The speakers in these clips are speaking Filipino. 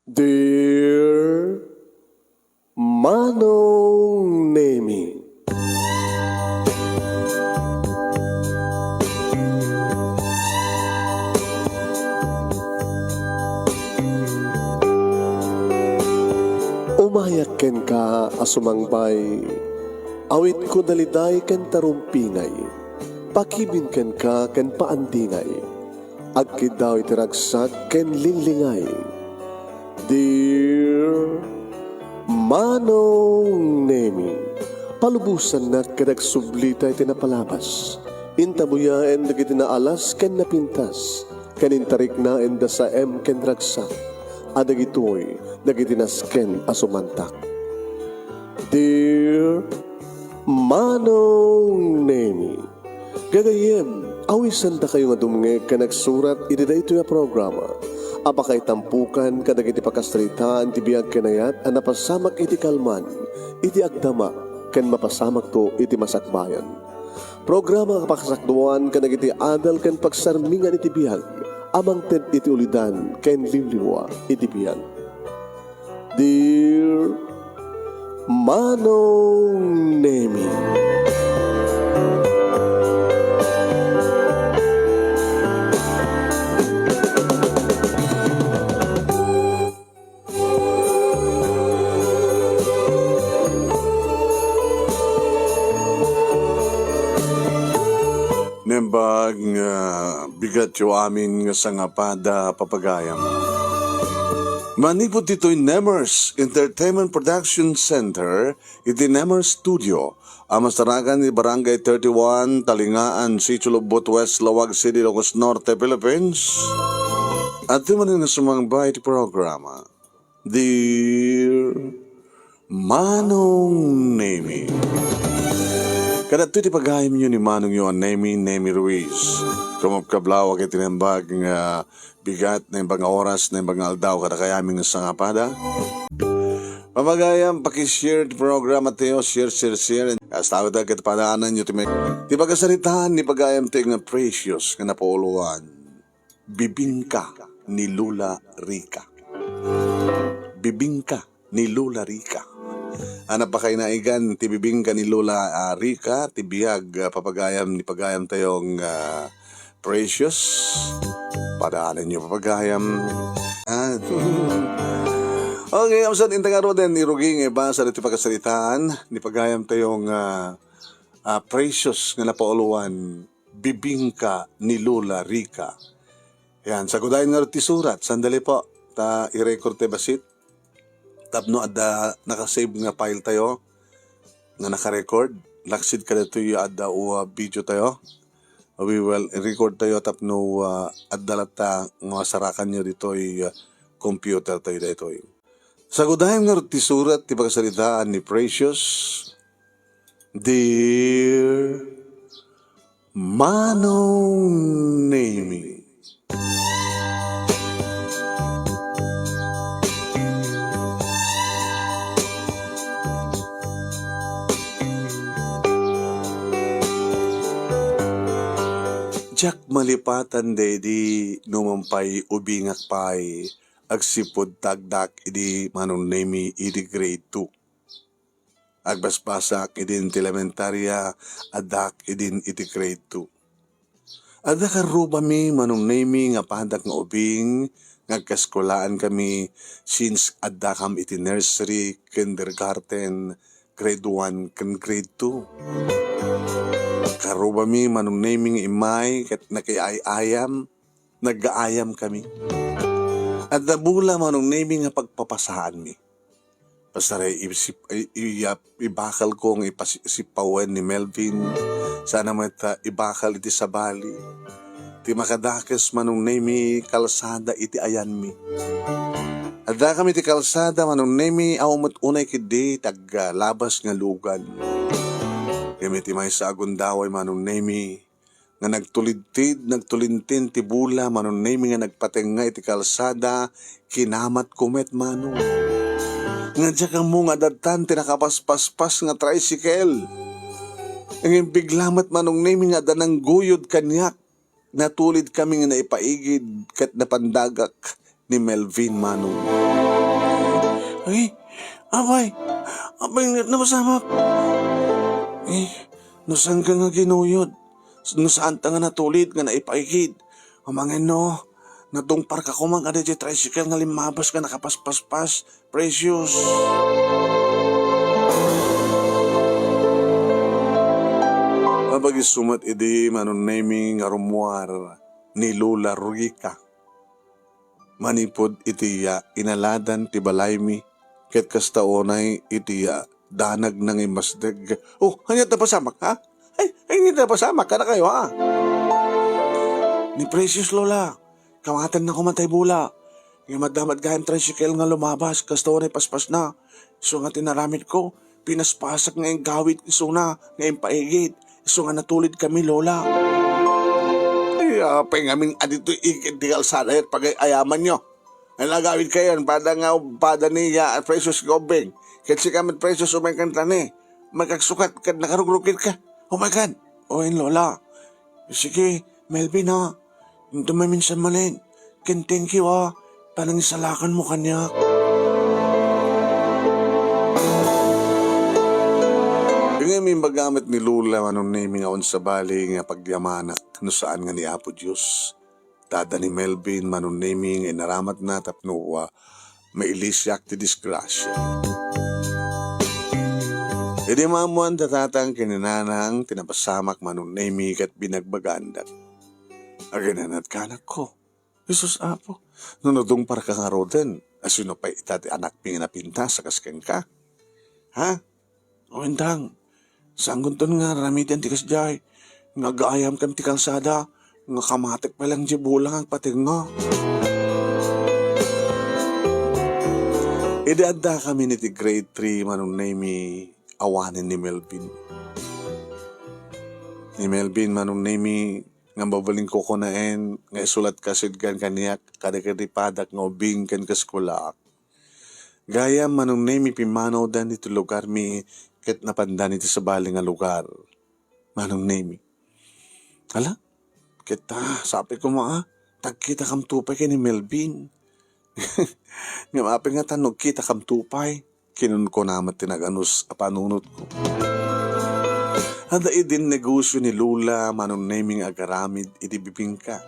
Dear Manong Nemi, umayak ken ka asumangbay, awit ko daliday ken tarumpingay, pakibin ken ka ken paandingay, agkid daw itiragsak ken linlingay. Dear Manong Nemi, palubusan na kadag sublita iti napalabas. Intabuyaen dagiti naalas ken napintas, kanintarik na enda sa ken ragsak, adagitoy dagiti nasken asumantak. Dear Manong Nemi, gagayem, awisan da kayo nga dumnge ka nagsurat iti daytoy a programa. Apakay tampukan kadag iti pakastaritaan ti biyag kenayat a napasamak iti kalman, iti agdama ken mapasamak to iti masakbayan. Programa kapakasakduan kadag iti adal ken pagsarmingan iti biyag, amang ted iti ulidan ken limliwa iti biyag. Dear Manong Nemi, Nembag nga bigat yo amin nga sangapada papagayam. Manipod dito'y Nemers Entertainment Production Center, iti Nemers Studio, ang masaragan ni Barangay 31, Talingaan, Sitio Lubot West, Lawag City, Ilocos Norte, Philippines. At di man nga sumangbay iti programa, Dear Manong Nemi. Kada ito ipagahim nyo ni Manong yun, Nemi Ruiz. Kumapkablawag itinambag nga bigat na ibang oras na ibang aldaw kada kayaming sangapada. Pamagayam, pakishare the program at tayo, share. As tawag na katapadaanan nyo, di pagkasalitaan ni pagayam tayo nga precious nga napauluan. Bibingka ni Lula Rica. Bibingka ni Lula Rica. Anak pa kayo naigan, tibibing ka ni Lola Rica, tibiyag papagayam ni pagayam tayong precious. Padaanan niyo papagayam. Okay, amsan intangaro din, iruging iba sa dito pagkasalitaan, ni pagayam tayong precious nga napauluan, bibingka ni Lola Rica. Yan, sa kudayin nga ti surat, sandali po, i-record te basit. Tapno ada nakasave nga file tayo nga naka-record laksid ka dito yung ada video tayo, we will record tayo tapno adalata nga sarakan nyo dito yung computer tayo dito. Sa gudahin nga ti surat ti pagkasalitaan ni Precious, Dear Manong Nemi, Jack malipatan dedi numampay ubingak pay agsipod tagdak idi Manong Nemi idi grade 2. Agbasbasak idin elementarya adak idin iti grade 2. Ada karuba mi Manong Nemi nga padak nga ubing ngagkaskolaan kami since adakam iti nursery, kindergarten, grade 1 ken grade 2. Karuba mi Manong Nemi imay kat nakiayayam, nag-aayam kami. At nabula Manong Nemi nga pagpapasaan mi. Basta rin ibakal kong ipasipawan ni Melvin, sana mata ibakal iti sa bali. Ti makadakas Manong Nemi kalsada iti ayan mi. At da kami ti kalsada Manong Nemi awamot unay kidi labas nga lugan. Kami ti may sa agundaway Manong Nemi nga nagtulintin ti bula Manong Nemi nga nagpatenga iti kalsada kinamat kumet Manong. Nga dya kang mo nga datan tinakapaspaspas nga tricycle. Ang biglamat Manong Nemi nga danang guyod kanyak. Natulid kami nga naipaigid kat napandagak ni Melvin Manong. Ay, abay, abay na masamak. Eh, saan ka nga ginuyod? Saan ta nga natulid nga naipaikid? Amangin no, natungpar ka ko mga di tricycle nga limabas ka nakapaspaspas. Precious. Abag isumat idi manon naming arumuar ni Lola Rica. Manipod itiya inaladan ti balaymi ket kastaonay itiya danag nang imasdeg. Oh, hanya ta pasamak ha? Ay, hindi ta pasamak ka na kayo ha? Ni Precious Lola, kamatan na kumatay bula. Nga madamad gayam tricycle nga lumabas, kastaonay paspas na. So nga tinaramit ko, pinaspasak nga yung gawit iso na, nga yung paigit. So nga natulid kami Lola. Ay, pengaming adito ikit di kalsada at pag-ayaman nyo. Ay nagawid kayo, pada niya at Precious Gobeng. Kasi kami Precious umay kanta ni. Magkagsukat ka, nakarugrukit ka. Oh my God. O yun Lola. Sige, Melvin ha. Hindi minsan malin. Ken thank you ha. Parang isalakan mo kanya. Yung may magamit ni Lula anong naming aon sa bali nga pagyamanak no saan nga ni Apo Diyos. Tada ni Melvin manong naming ay naramat na tapno mailisyak ti disgrasya. Hindi mamuan tatatang kininanang tinapasamak manong naming at binagbagandak. Aginanat kanak ko. Jesus Apo, nunodong para ka nga roden. Asino pa itati anak pinapinta sa kasken ka. Ha? O endang. Saan gunton nga ramitan ti kasjay. Nag-aayam kam ti kalsada. Nga kamatik pa lang di bulang ang pating nga. Idada kami ni ti grade 3 manong nami awanin ni Melvin. Ni Melvin manong nami nga babaling ko kunain, nga isulat kasid kan kaniyak, kadakadipadak nga ubing kan kaskulak. Gaya manong nami pimanaw dan ito lugar mi, ket napandan ito sa bali nga lugar. Manong nami. Hala, kita, sabi ko maa, tagkita kam tupay kay ni Melvin. Nga mapi nga tanog kita kam tupay, kinun ko naman tinaganus apanunot ko. Handa idin negosyo ni Lula manong naming agaramid itibibing ka.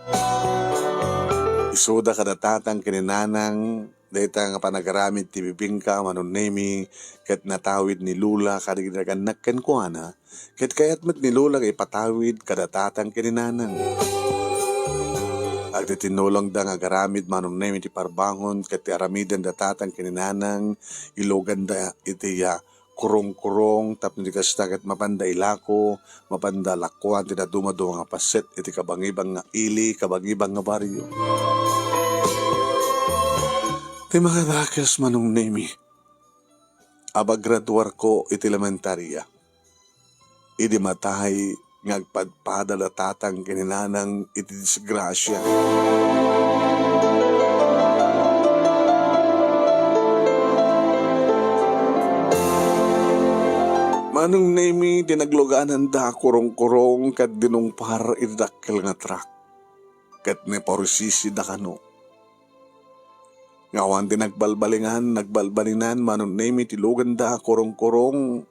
Isoda kadatatang kininanang dayta nga panagaramid tibibing ka manong naming kat natawid ni Lula kadigdagan kuana kat kayat mat ni Lula ipatawid kadatatang kininanang. Agdi tinulang da nga agaramid manong naming ti parbangon kat ti aramidan datatang kininanang ilogan da itiya kurong-kurong tapno di kastagat mapanda ilako, mapanda lakwan, tinadumado nga paset, iti kabangibang nga ili, kabangibang nga baryo. Ti makadakas manong nemi, abagraduar ko iti elementarya. Idi matahay ngagpadpadala tatang kininanang iti disgrasya. Manong nemi dinagloganan da kurong-kurong kat dinungpar idakkel nga trak. Kat ne porusisi da kano. Ngawan din nagbalbalinan manong nemi tilugan da kurong-kurong.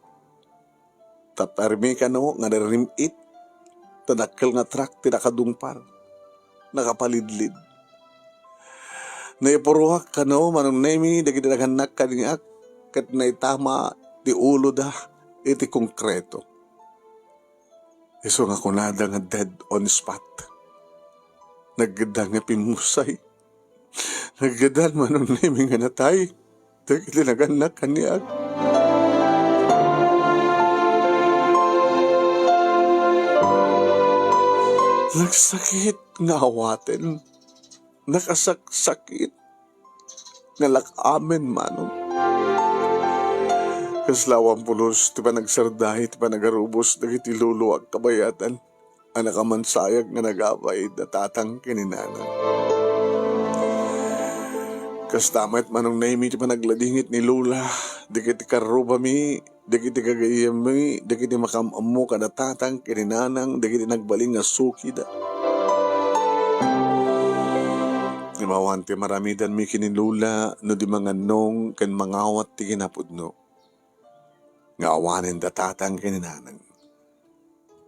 Tapermi kano nga narimit. Tadakkel nga trak tinakadungpar. Nakapalidlid. Naipuruhak kano manong nemi dagidaganak kaniak. Kat naitama ti ulo da. Iti konkreto. Iso nga kunada nga dead on spot. Naggada nga pimusay. Naggadan manong nami nga natay. Dagiti naganak kaniag. Nagsakit nga awaten. Nakasaksakit. Nalakamen manong. Kaslawang pulos, ti pa nagsardahi, ti pa nagarubos, dagiti luluwag kabayatan, anak amansayag nga nagabay, datatang kininana. Kastamat manong naimi, ti pa nagladingit ni Lula, dagiti karubami, dagiti kagayami, dagiti makamamu, kadatatang kininanang, dagiti nagbaling nga suki da. Himawan ti maramidan mi kinilula no di mga nong ken mangawat ti kinapudno. Nga awanin datatang kininanang.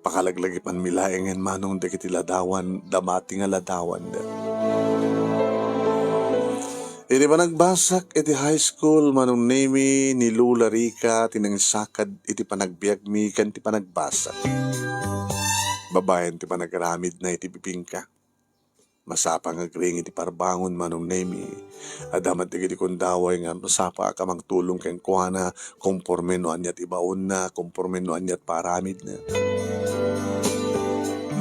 Pakalaglagi pan milaengen manong dagiti ladawan damati nga ladawan da. Iti ba nagbasak iti high school manong nemi ni Lula Rica tinangsakad iti panagbiag mi kan ti panagbasak. Babayan ti panagaramid na iti bibingka. Masapa nga gring iti parbangon manong nemi. Adamat iti kundaway nga masapa ka tulong ken kuana komporme no anyat ibaon na komporme no anyat paramid na.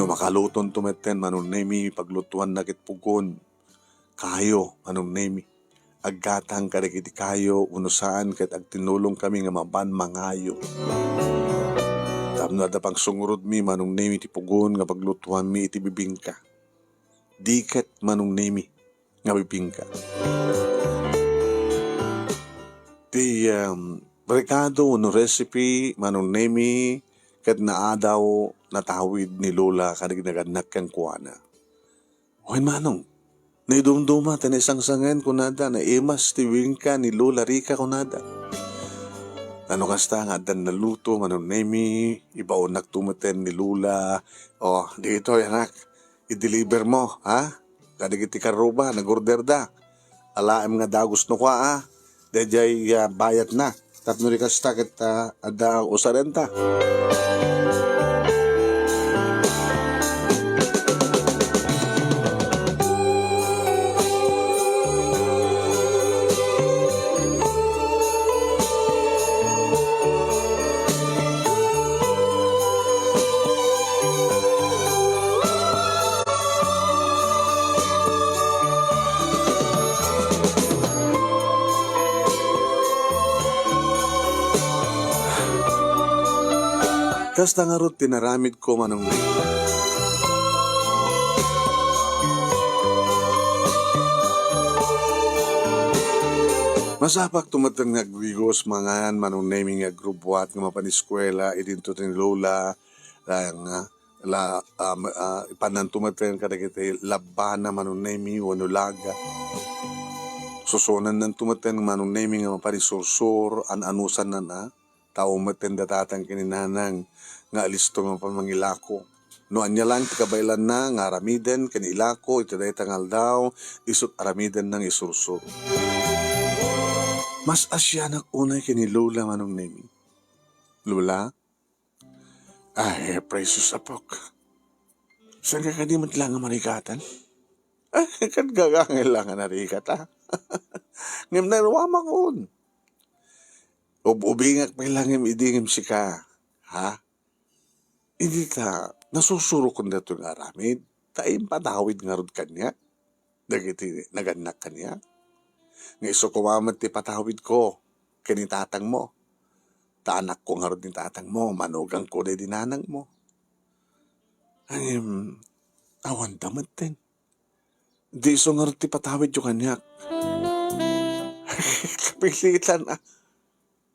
No makaluton tumeten manong nemi paglutuan na kit pugon. Kayo manong nemi. Aggatang karikiti kayo unusaan ket agtinulong kami nga maban mangayo. Tapno ada pang sungurod mi manong nemi ti pugon nga paglutuan mi iti bibingka. Diket manong nemi nga bibingka. Ti rekado no recipe manong nemi ket naadaw natawid ni Lola kadig naganak ken kuana. Hoy manong, naidumduma tan isang sangen kunada na imas ti bibingka ni Lola Rica kunada. Ano kasta nga dan naluto manong nemi ibaon nagtumeten ni Lola. Oh, dito anak. I-deliver mo, ha? Kadigiti karuba, nag-order da. Alaim nga da gusto ko, ha? Dejay bayat na. Tapno rin kasta kita ada usarenta. Kasta nga ro tinaramid ko manong nemi. Masapak tumatang nagwigos mangan manong nemi nga grubuat nga mapaniskwela idinto tin Lola ipanan tumatang kadagiti labana manong nemi wanulaga. Susunan ng tumatang manong nemi nga mapanisursur anusan na tao matenda tatang kininanang nga alisto nga pamangilako. No anya lang tikabailan na nga aramiden kanilako iti day tangal daw isut aramiden nang isursur. Mas asyanak unay kini Lola manong nemi. Lola? Ay, precious apok. Saan ka kanimat lang nga marikatan? Ay, kan gagangil lang nga narikat ha? Ngam na ruwama kon. Ubingak pa lang idingim si ka. Ha? Hindi ta, nasusuro ko na itong aramid. Taim patawid nga rod kanya. Dagiti naganak kanya. Nga iso kumamat ti patawid ko. Kanitatang mo. Taanak ko nga rod ni tatang mo. Manugang ko na dinanang mo. Awan damat din. Di iso nga rod ti patawid yung kanyak. Kapilitan ah.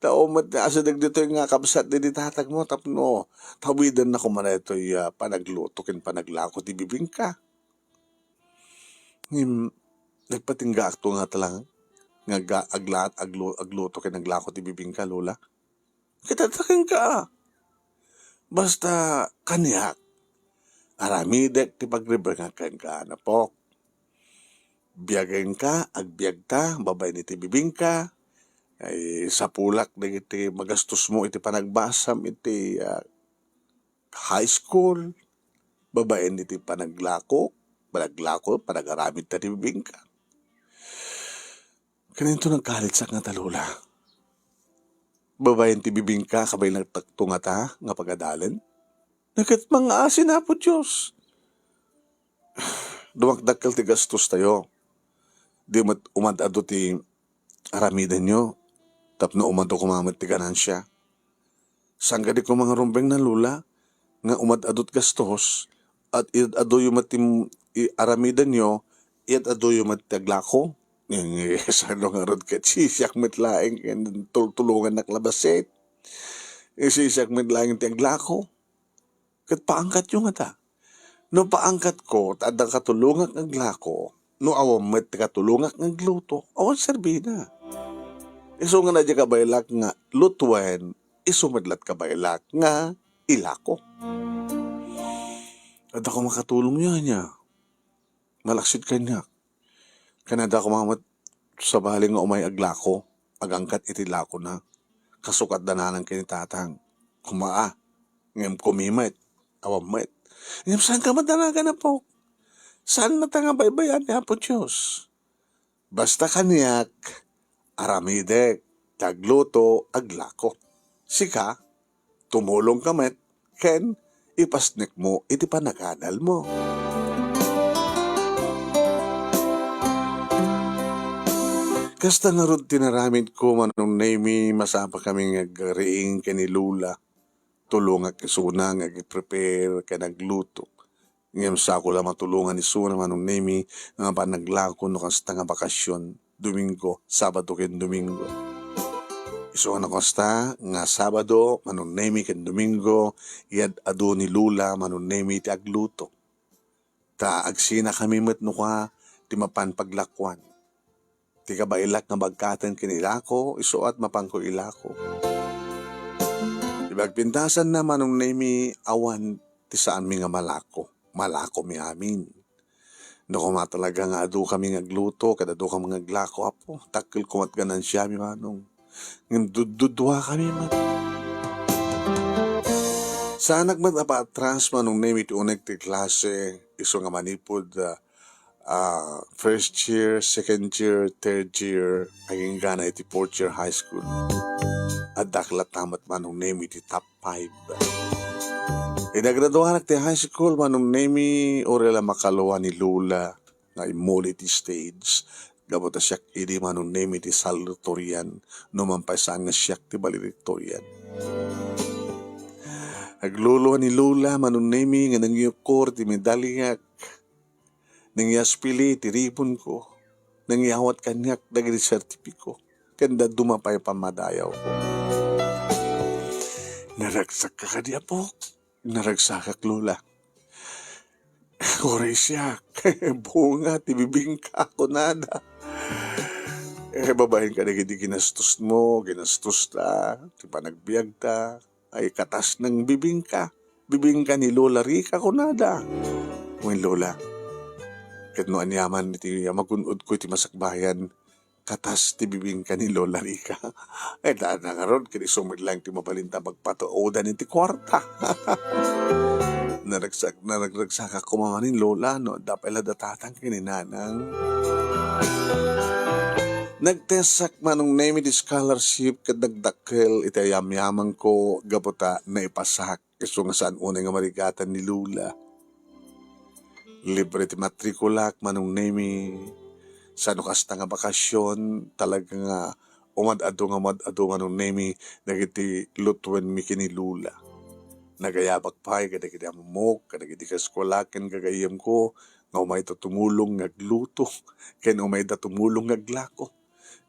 Taumat na asa dagdito nga kabsat di tatag mo tapno tawidan na kumana ito'y panagluto ken panaglako ti bibingka. Nagpatingga akto nga talang nga agluto ken naglako ti bibingka Lola. Kitatakin ka. Basta kanyak aramidek ti pagriber nga ken ka na po. Biyagain ka, agbiag ta, babay ni ti bibingka. Ay sa pulak na iti magastos mo iti panagbasam iti high school, babaen iti panaglako, panagaramid ta ti bibingka. Kanito nagkalit sa nga talula. Babaen ti bibingka kabay nagtakto nga ta nga pagadalan. Nakat mga asin na po Diyos. Dumakdakkel ti gastos tayo. Di umadado ti aramidan nyo. Tapno umado kumamat ti ganansya. Sangga di ko mga rumbeng na Lula nga umadadot gastos at iadado yung matim aramidan nyo iadado yung mataglako. Sa nga rod kat sisyak matlaeng tulungan naklabaset. Sisyak matlaeng ti aglako. Kat paangkat yung ata. No paangkat ko, tada katulungan aglako, no awam met katulungak ng gluto, awan serbina. Iso nga na di kabaylak nga lutuin, isumadlat kabaylak nga ilako. At ako makatulong niya. Malaksid kanya. Kanada ko mamat sa baling nga umay aglako, agangkat itilako na. Kasukat na ng kinitatang. Kumaa, ngem kumimet, awamet. Ngem saan ka madanaga na po? Saan matanga baybayan ni Apo Diyos? Basta kanyak, aramidek, tagluto, aglako. Sika, tumulong kamet, ken, ipasnik mo, iti panaganal mo. Kasta nga ron tinaramid ko manong nami masapa kami ngagriing kanilula. Tulong nga kisuna nga prepare ka nagluto. Ngayam sa ako lang matulungan ni Suna manong nami nga panaglako no kasta nga bakasyon. Domingo, Sabado ken Domingo. Iso na kasta nga Sabado manong nami ken Domingo yad ado ni Lula manong nami ti agluto. Ta agsina kami met no ka ti mapan paglakwan. Ti kabailak nga bagkatan kinilako, isuat mapangko ilako. Ibagpintasan na manong nami awan ti saan mi nga malako. Malako mi amin. No kuma talaga nga adu kami ngagluto, kada adu kami ngaglako apo. Takil kumat ganan siya mi manong. Ngam dudwa kami man. Saan nagmat apatras manong nami ti unek ti klase, iso nga manipod first year, second year, third year, aging gana iti fourth year high school. At daklat tamat manong name iti top 5. Inagraduhan ti high school manong name orela makalawa ni Lula na imuli ti stage. Gabota siyak idi manong name iti salutatorian numampay saan nga siyak ti valedictorian. Nagluluwa ni Lula manong name nga nangyukor ti medalyak. Nangyaspili ti ribon ko, nangyawat kanyak dagiti sertipiko, kanda dumapay pamadayaw ko. Naragsak ka kadi po, naragsak ka Lula. Kore siya, bunga, tibibingka ko nada. Babahin ka na giti ginastos mo, ginastos ta, ti panagbiag ta, ay katas ng bibingka ni Lola Rica ko nada. Uy Lola, ket no anyaman iti magunod ko iti masakbayan katas ti bibingka ni Lola Rica. Ay daan na nga ron, kini sumid lang ti mabalinta magpatuodan iti kwarta. Naragsak ako mamanin Lola, no? Dapay la datatang kininanang. Nagtesak manong name iti scholarship kadagdakkel iti yamyamang ko gaputa na ipasak iso nga saan unay nga marigatan ni Lula. Libre ti matrikulak manong nemi sa kasta nga bakasyon talaga nga umad-ado manong nemi nagiti lutwen mi kini Lula. Nagayabak pa'y kadagiti amok, kadagiti kaskolaken gagayam ko nga umay ta tumulong ngagluto ken umay ta tumulong ngaglako.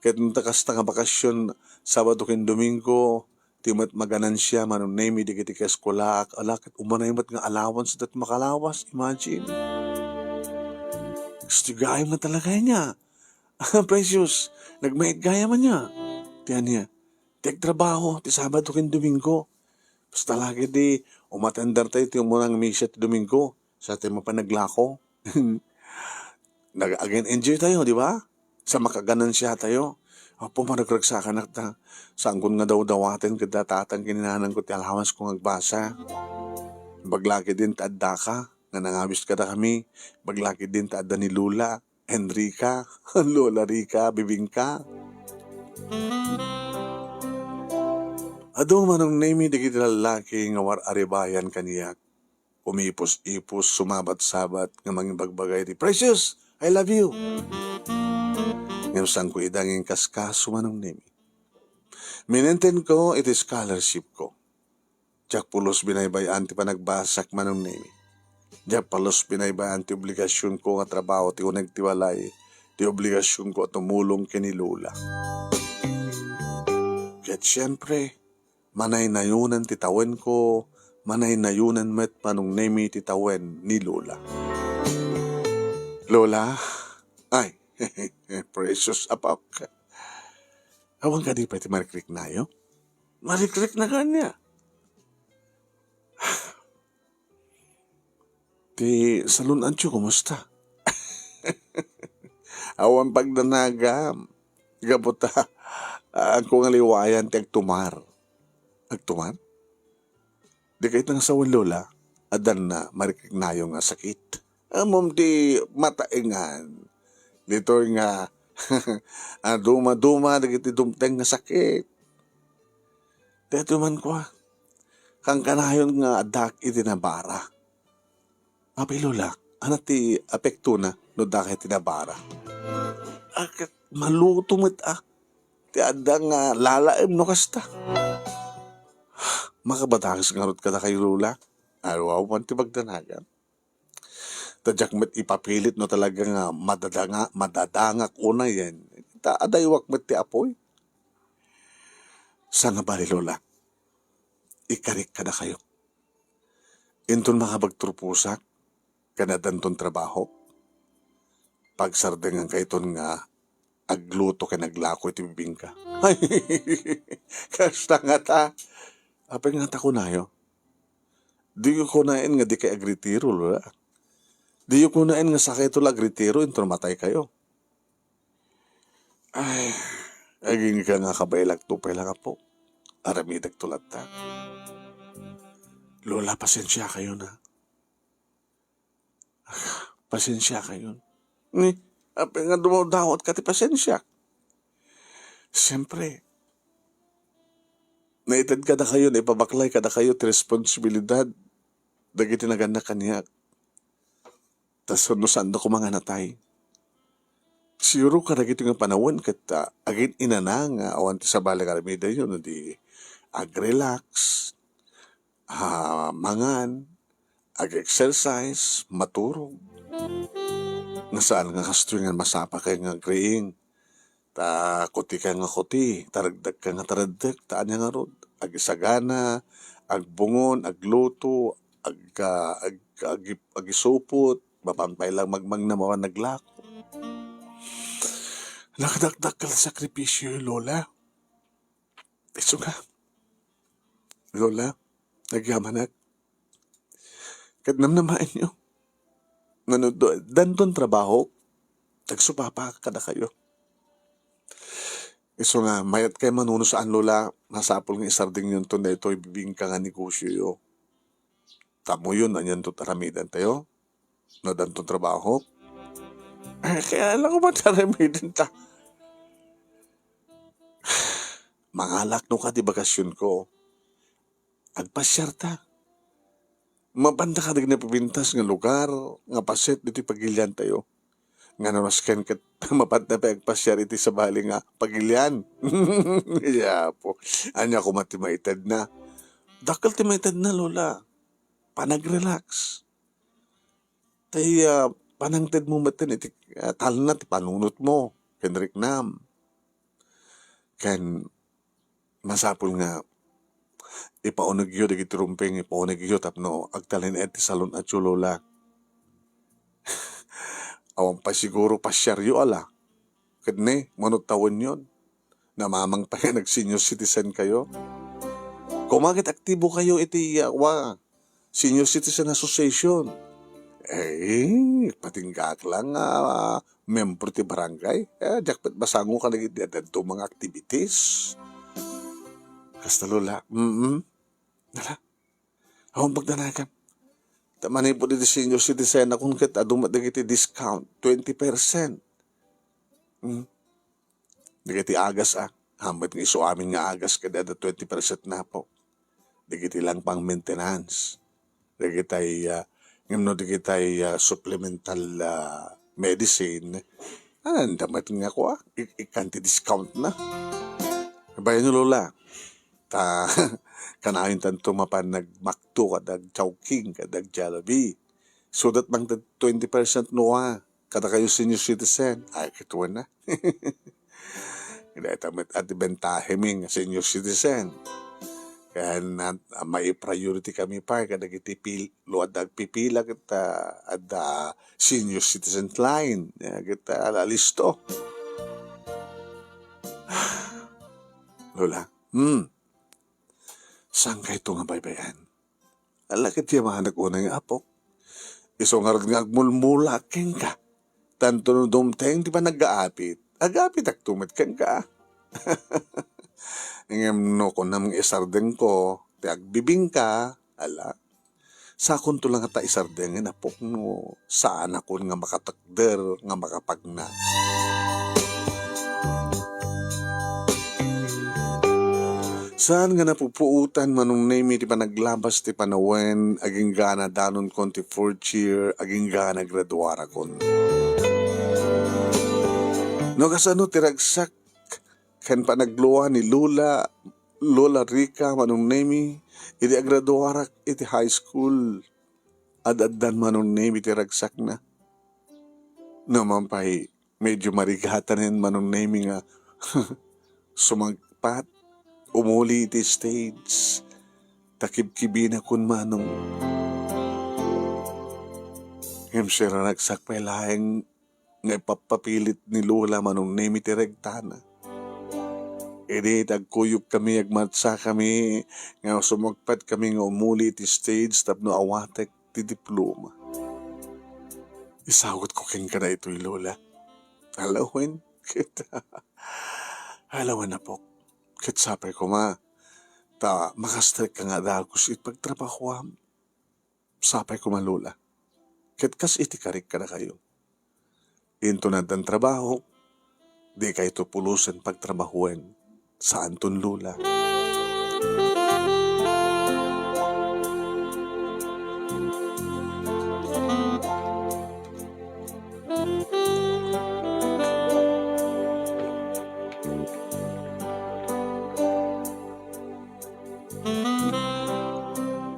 Ket nung kasta nga bakasyon Sabado ken Domingo timat maganan siya manong nemi digiti kaskolak alakit umanay mat nga allowance dat makalawas, imagine. Stigay man talaga niya. Precious, nagmaigaya man niya. Tiyan niya, trabaho, ti Sabado ken Domingo. Basta lagi di, umatandar tayo ti umunang misa ti Domingo. Sa atin mapanaglako. Again, enjoy tayo, di ba? Sa makaganan siya tayo. Apo, managragsakan na ta. Saan ko nga daw-dawatin kadatatan kininanan ko ti allowance kong agbasa. Baglaki din taadda ka. Nga nangabis ka na kami, maglaki din taada ni Lula, Enrica, Lola Rica, bibingka. Ado manong name digiti lalaki nga war aribayan kaniyak. Umipos-ipos, sumabat-sabat, nga manging bagbagay di, Precious, I love you. Ngayon saan ko idanging kaskaso manong name. Minenten ko iti scholarship ko. Jack pulos binaybayan ti panagbasak manong name. Diyak palos pinaybayan ti obligasyon ko nga trabaho ti unag tiwalay, ti obligasyon ko at tumulong kini Lula. Kaya't siyempre, manay nayunan ti tawen ko, manay nayunan met manong nemi ti tawen ni Lula. Lola, Ay, precious apok. Awang ka di pa iti marikrik na yo? Marikrik na kanya. Ti salunan tiyo, kumusta? Awan pagdanagam. Gabuta, ang liwayan ti agtumar. Agtumar? Di kahit nang sa lola, adan na marikrik na yung nga sakit. Amom ti mataingan. Dito nga, duma-duma, dagiti dumteng nga sakit. Dito man ko, kang kanayon nga adak iti nabara. Apay lola, ano ti apekto na no dakay tinabara? Akit maluto mo't ti adang lalaim no kasta. Makabatakas nga rot ka na kay lola. Araw man ti magdanagan. Tadyak met ipapilit no talaga nga madadangak una yan. Adaywak met ti apoy. Sa nga bali lola, ikarik ka na kayo. Inton makabagtrupusak, kanadanton trabaho. Pagsardengan ka iton nga, agluto ka naglako iti bibingka. Ay, kasta nga ta. Apay nga ta ko na yo. Di ko kunain nga di kay agritiro lola. Di ko kunain nga sakay ito agritiro, inton matay kayo. Ay, aging ka nga kabaylag tupay lang po. Aramidag tulad ta. Lola, pasensya kayo na. Pasensya kayo. Ni, apay nga dumawdawat ka ti pasensya. Siyempre, naitad ka na kayo, naipabaklay ka na kayo ti responsibilidad. Dagiti naganda kaniyak. Tas nusan na ko mga natay. Siguro ka na nga panawon kat agin inana nga awan ti sa balang aramida yun, di ag-relax, mangan, ag-exercise, maturog. Nga saan nga kastuingan masapa kay nga agreeing, ta kuti ka nga kuti, taragdag ka nga taragdag, taan nga rod, agisagana, agbungon, agluto, agisupot, mapampay lang magmang na mga naglako. Nakadagdag ka lang sakripisyo, Lola. Iso nga. Lola, nagyamanak. Kat namnamain nyo. Danton trabaho, tagsupapa ka na kayo. Iso nga, mayat kay manuno saan, Lola, masapol ng isarding yun to na ito, ibibing ka nga negosyo yo. Tamo yun, anyan to taramidan tayo. No, danton trabaho. Kaya lang ko ba taramidan ta? Mangalak no ka di bakasyon ko. Agpasyar ta. Mabanda ka na pipintas nga lugar, nga paset dito pagilian tayo. Nga namaskan ka, mapanda pa agpasyar iti sa bali nga pagilian. Kaya po, anya ko matimaitad na. Dakal timaitad na, Lola. Panag-relax. Tay, panangtad mo matin, iti talo na, ti panunot mo. Kenrik nam. Ken, masapul nga, ipaunog yun, dagiti rumping, ipaunog yun, tapno, agtalin eti salon at Lola. Awan pa siguro pasyaryo ala. Kadne, manot tawon yun. Namamang pa nga nag-senior citizen kayo. Kumagit aktibo kayo iti Senior Citizen Association. Patinggak lang membro ti barangay. Jakpat basango ka naging dadto mga activities. Kasta Lola, Nala, akong pagdanagan. Tamanay po dito senior citizen akong kat adumadag iti discount, 20%. Digiti agas Hamat ng iso amin nga agas kada 20% na po. Digiti lang pang maintenance. Digitay, digitay supplemental medicine. Damat nga ko ikanti discount na. Bayan nyo Lola, kanahin tanto mapan nagmakto kadag chowking kadag Jollibee. So that mang 20% noa kada kayo senior citizen. Ay, kituan na. Hindi tamat at bentahe ming senior citizen. Kaya na may priority kami pa kada kiti luad pipila kita at senior citizen line kita alisto. Lola, saan ka ito nga baybayan? Alakit yung mga nag-unang apok. Iso nga ngagmulmula keng ka. Tanto no dumteng di ba nag-aapit? Agapit ak tumit keng ka. Ngem no ko namang isardeng ko, ti agbibing ka, ala. Sa akong to lang ata isardeng apok no, saan ako nga makatakder, nga makapagna. Saan nga napupuutan manong name ti pa naglabas ti panawen, aging gana danon kon ti fourth year, aging gana graduara kon. No kasano ti ragsak, kan pa nagluwa ni Lola Rica manong name, iti agraduara iti high school, addan manong name iti ragsak na. Naman pa'y medyo marigatanin manong name nga, sumagpat, umuli iti stage, takib-kibina kun manong. Ngem siya nagsakpay laheng nga ipapapilit ni Lola manong name iti regtana. Edi tagkuyog kami, agmatsa kami, nga sumagpat kami nga umuli iti stage tapno awatek ti diploma. Isawat ko king ka na ito'y Lola. Alawan kita. Alawan na po. Ket sapay ko makastrek ka nga dagos it pagtrabahoam. Sapay ko Lola. Ket kas iti karik ka na kayo. Into na dan trabaho, di kayo tupulusan pagtrabahuan sa Anton Lola.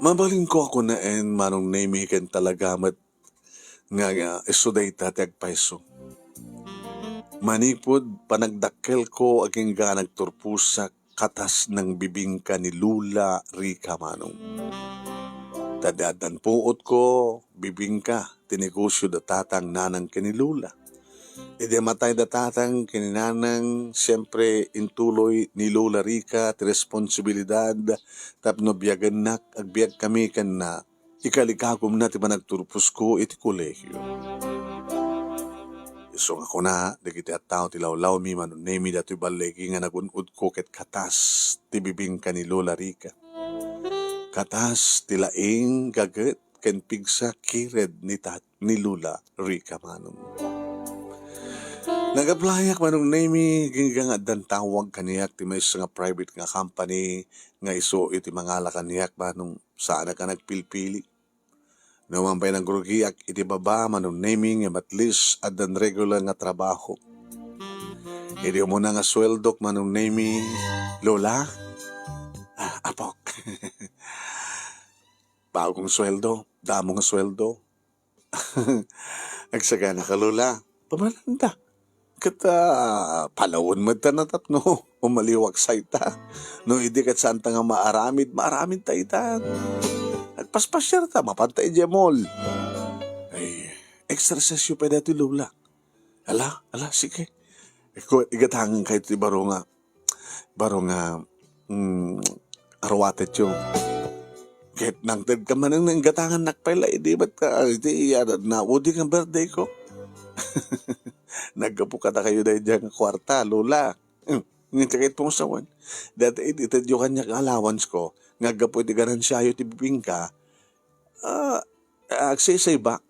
Mabaling ko ako na manong name ken talagamat nga isuday tati agpaiso. Manipod panagdakkel ko aging ganag turpusak katas ng bibingka ni Lula Rica manong. Tadadan puot ko bibingka tinegosyo datatang nanang ken ni Lula. Ide matay datatang kininanang siyempre intuloy ni Lola Rica ti responsibilidad tapno biyagan agbiag kami kan na ikalikagom na ti managturpos ko iti kolehyo. Isong ako na, dagiti at tao ti lawlaw mi manon nemi dato'y balegi nga nagunod ko ket katas ti bibingka ni Lola Rica. Katas ti laing gaget ken pigsa kired ni Lola Rica manon. Nagaplayak manong nemi ginggang addan tawag kaniyak ti may nga private nga company nga iso iti mangala kaniyak manong saan ka nagpilpili. Naman pa'y nagrugiak iti baba manong nemi nga at least addan regular nga trabaho. Iti mo na nga sweldok manong nemi Lola. Apok. Bagong sweldo, damo nga sweldo. Agsagana ka Lola. Pamalanda. Kata palawon mo tanatat no, umaliwag sa ita. No, hindi kat santa nga maaramid ta ita. At paspasyar ta, mapantay di mall. Ay, exercise pa dati Lola. Ala, sige. Igatangan kayo ti baro nga, arwatet yung. Kahit nangtad ka man ang gatangan nakpaila, di ba't ka, na, udi kang birthday ko. Nagkapo ka na kayo dahil dyan kwarta, Lola. Ngakakit pong sawan. Dati itadyo kanya allowance ko. Nagkapo iti ganansyayo ti bibingka. Agsay back.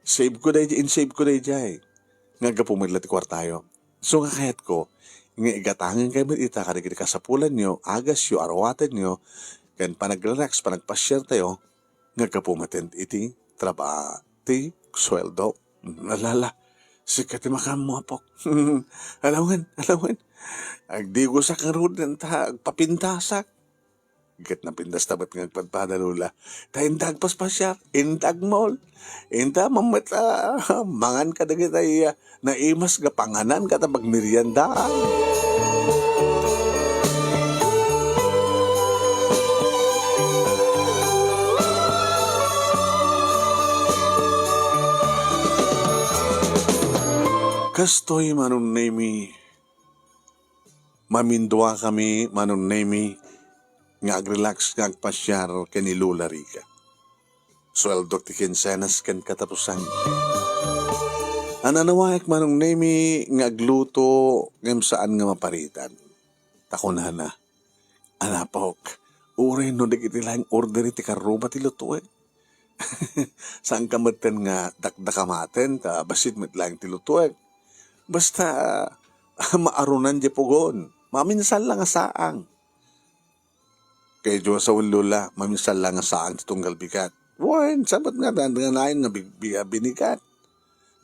Save ko dahil dyan. Nagkapo magla ti kwartayo. So ngakayat ko, nga igatangan kayo ita karigit kasapulan nyo, agas yo, arawatan nyo, kan panag-relax, panagpasyar tayo, nagkapo matent iti ti sweldo. Alala, sikat makam mo apok. Alawan. Agdigo sa karoon ng agpapintasak. Gat na pindas tabat ng agpadpada Lola. Ta indag paspasyar, indag mall. Inda mamata, mangan ka na kita na imas ga panganan ka tabag meriendaan. Kastoy manon nemi, mamindwa kami manon nemi, nga agrelax nga agpasyar kani Lula Rica. Sweldo ti kinsenas ken katapusan. Ananawaik manong nemi nga agluto ngem saan nga maparitan. Takunahan na. Anapok. Uri no dagiti lang order iti karuba ti luto eh. Saan kamaten nga dakdakamaten ka basit met lang ti luto eh. Basta maarunan di pugon. Maminsan lang asaang. Kay Diyos sa Lula, maminsan lang asaang ti tunggal bigat. Wan, sabat nga dandanganayin nga binigat.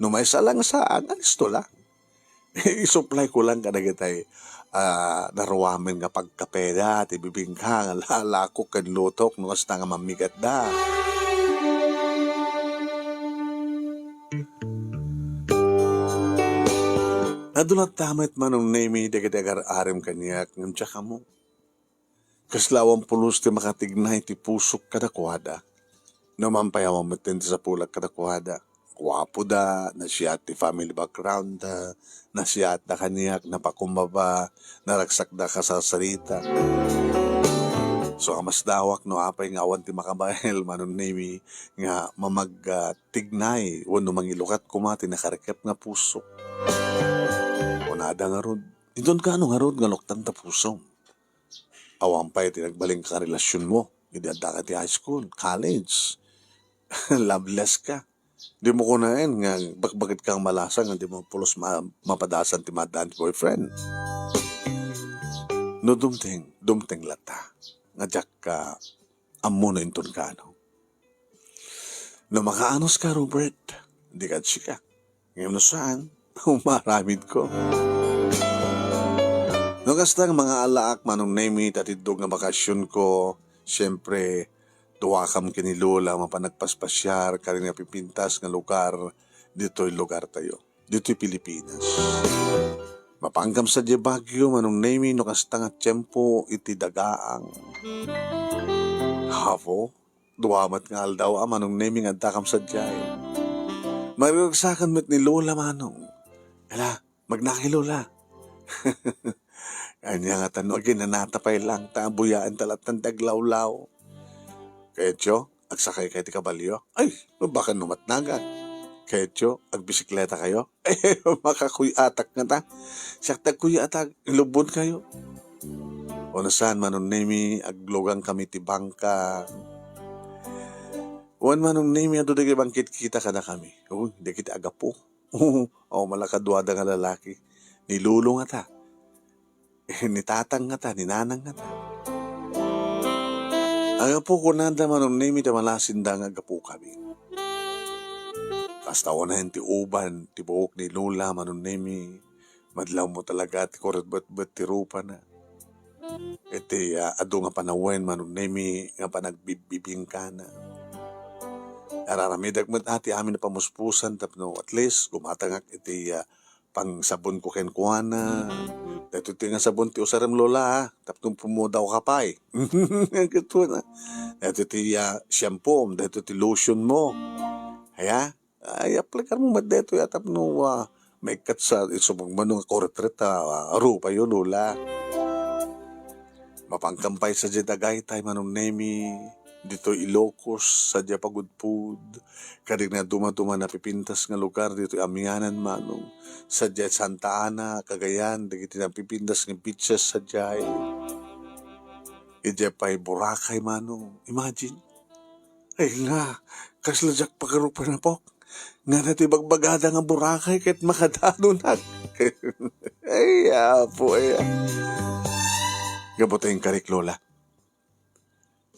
No may salang saan, alisto lang. I-supply ko lang kadagitay narawamin nga pagkapeda at ibibingka nga lalako kan lutok no kasta nga mamigat da. Nadulat tamat manong nemi dagadagar arim kanyak ngam tsaka mo. Kaslawang pulos ti makatignay ti pusok kadakwada. No mampayawang matin sa pulag kadakwada. Wapo da, nasiyat ti family background da, nasiyat da kaniyak, napakumbaba, naragsak da kasasarita. So amas dawak no apay nga awan ti makabayel manon nemi nga mamagtignay wano mangilukat kumati nakarekep nga puso. O nada nga rod, idon ka ano nga rod nga loktang ta puso. Awan pa'y tinagbaling ka relasyon mo, idadaka ti high school, college, loveless ka. Di mo kunain nga bakit kang malasa nga di mo pulos mapadasan ti madaan ti boyfriend. No dumting lata. Nga jak ka amo na inton ka no. No makaanos ka Robert, di ka chika. Ngayon no saan, umaramid ko. No kastang mga alaak manong name it at idog nga bakasyon ko, siyempre, duwakam kini Lola mapanagpaspasyar kari nga pipintas nga lugar dito'y lugar tayo. Dito'y Pilipinas. Mapanggam sa di Baguio manong name no kasta nga tiyempo iti dagaang. Havo, duwamat nga aldaw manong name nga dakam sa diyay. Marigagsakan met ni Lola manong. Ala, magnaki Lola. Kanya nga tanong, ginanatapay lang, tabuyaan talat ng taglawlaw. Ketyo, agsakay kayo ti kabalyo. Ay, baka numatnaga. Ketyo, agbisikleta kayo. Ay, makakuyatak nga ta. Siyak tagkuyatak, ilubon kayo. O nasaan manon nemi, aglogang kami ti bangka. Wan manong nemi, ado dagi bangkit kita kada kami. O, di kita agapo. O, malakadwada nga lalaki. Nilulo nga ta. Ni tatang nga ta, ni nanang nga ta. Ang po ko nanda manong nemi da malasin da nga gapo kami. Basta wanahin ti uban, ti buhok ni Lola manong nemi. Madlaw mo talaga ti korot bat ti rupa na. Iti ado nga panawen manong nemi nga panagbibibing ka na. Araramidag mo ati amin na pamuspusan tapno at least gumatangak iti pang sabon ko ken kuana. Dito ti nga sabon ti usaram Lola ha. Tapno pumudaw ka pa eh. Ito na. Dito ti shampoo. Dito ti lotion mo. Haya? Ay aplikar mo madeto ya tapno may kat sa isumang manong koretreta rupa yun Lola. Mapangkampay sa jedagay tay manong nemi. Dito Ilocos, sa Pagudpud, kadig na dumaduma na pipintas nga lugar, dito Amianan manong, sa Santa Ana, Cagayan, dito na pipintas nga beaches sa Jai. Ije pa'y Boracay manong, imagine. Ay nga, kaslajak pagarupan na po. Nga nati bagbagada nga Boracay, kahit makadano na. Ay, apo, ay. Gabotay yung karik, Lola.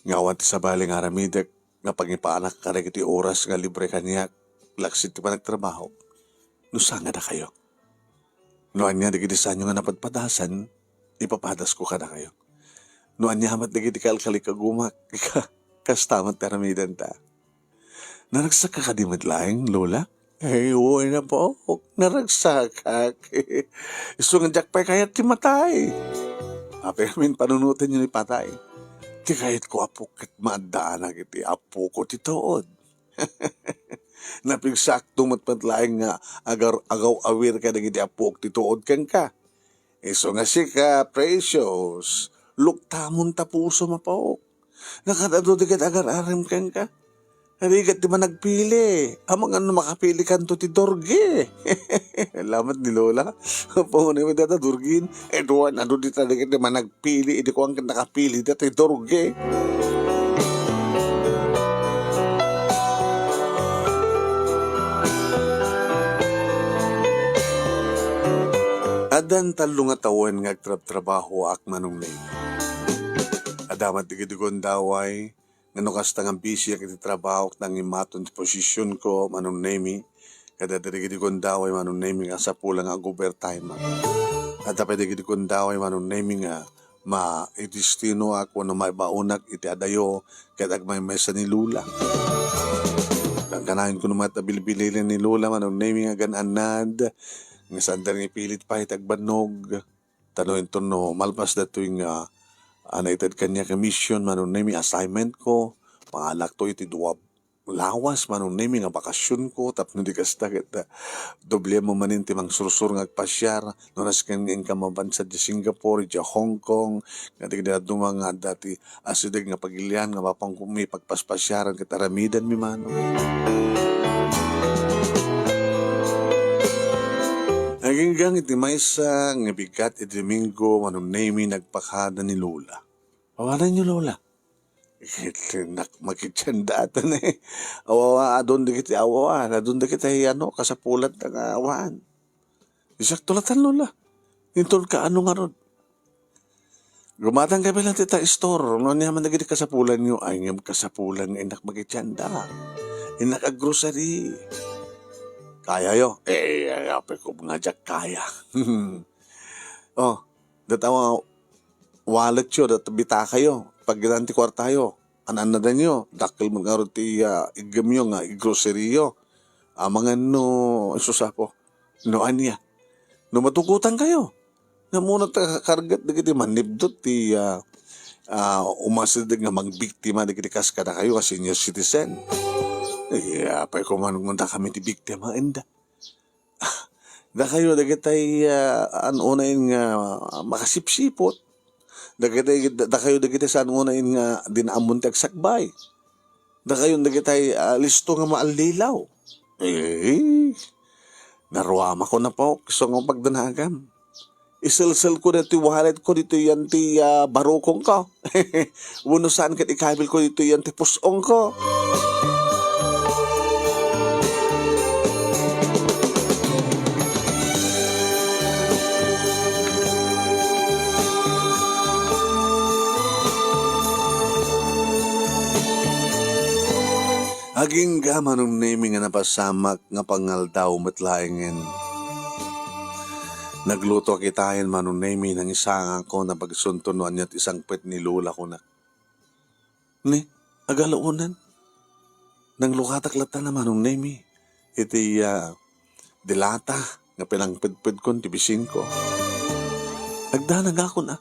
Ngawan ti sabali nga ramidak nga pagipaanak ka rin iti oras nga libre kanya laksit ti pa nagtrabaho. Nusanga na kayo. Noan niya digiti sanyo nga napadpadasan, ipapadas ko ka na kayo. Noan niya hamat digiti kalkali kagumak, kastamat taramidan ta. Naragsak ka di madlaing, Lola? Ay, uwi na po. Naragsak ka. Iso nga jakpay kaya ti matay. Ape amin panunutin niyo ni patay. Ti kahit ko apo kat maadaan iti apo ko titood. Napigsakto matpatlaing nga agaw awir ka na giti apok tituod kang ka. Iso nga si ka, precious, luktamon ta puso mapaok. Nakadado di kat agar-aram kang ka. Harigat di man nagpili. Amang ano makapili kanto ti Dorge. Alamat ni Lola. Pangunay mo data Dorgin. Doon, ano di talaga di man nagpili. Hindi ko ang nakapili data ti Dorge. Adan talo nga tawen nga trabaho ak manong name. Adamat digidikon daway, nga nukas tangang busy ak iti trabaho nang imaton ti posisyon ko manong name. Kada digidikon daway manong name nga sa pulang nga overtime. At dapat digidikon daway manong name nga ma-destino ako na may baunak iti adayo kat ag may mesa ni Lula. Kanahin ko naman bilbilin ni Lula manong name nga gananad. Nga sandar nga pilit pa itagbanog. Tanoin to no, malpas na ito yung anaitad kanya ka mission, manong name assignment ko. Pangalak to iti duwab lawas, manong name nga bakasyon ko. Tapno di kasta kita, doble mo manin timang sursur nga agpasyar. Nonas kanyang kamabansad di Singapore, di Hong Kong. Nga di mga dati asidag nga pagilian, nga mapang kumi pagpaspasyaran kataramidan mi manong. Naging gang iti maysa nga bigat iti Domingo manong name nagpakada ni Lola. Pawanan niyo Lola. Makitsandatan eh. Awawa adon di kiti awawan. Adon di kiti kasapulat ng awaan. Isak tulatan Lola. Intol ka ano nga ron. Gumatang kami lang tita store. No niya man nagiti kasapulan niyo. Ay ngam kasapulan nga inak makitsanda. Inak grocery. Kaya yo? Ape ko nga dyan kaya. Datawa wallet yo, databita kayo. Pag ganti kwarta yo, ananadan yo, dakil mo nga ti igam yo nga, grocery yo. Mga no, susapo, no anya. No matukutan kayo. Nga muna kargat na kiti manibdot ti umasidag nga magbiktima na kiti kaskada kayo kasi senior citizen. Apay ko manungunta kami ti biktima enda. Da kayo dagatay anunayin nga makasipsipot. Da kayo dagatay sa anunayin nga dinaamon ti agsakbay. Da kayo dagatay listo nga maalilaw. Naruama ko na po. So nga pagdanagam. Isilsel ko na ti wallet ko dito yan ti barukong ko. Uno saan kat ikabil ko dito yan ti pusong ko. Aging gamanong name nga napasamak nga pangaldaw matlaingin. Nagluto kitahin manong name ng isang ko na pagsuntunuan niya't isang pet ni Lola ko na. Ni, agalaunan. Nang lukataklata na manong name. Iti dilata nga pinangpedped ko, tibisin ko. Nagdanag ako na.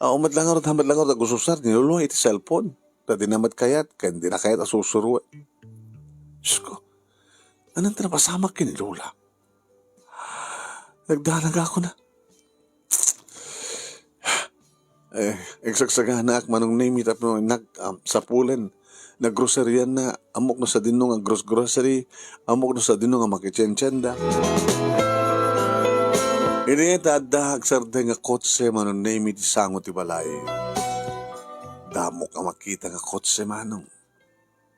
Umat lang ako, gususar, niluluwa iti cellphone. Tadi namat kayat, hindi na kayat asusuro. Diyos ko, anong tinapasamak ni Lola? Nagdanag ako na. Eksaksaga na ak manong name it no sapulen. Naggroceryan na, amok na sa dinong ang grocery, amok na sa dinong ang makichenchenda. Inetadahag sarda nga kotse manong name it isangot ibalay. Damo ka makita nga kotse manong.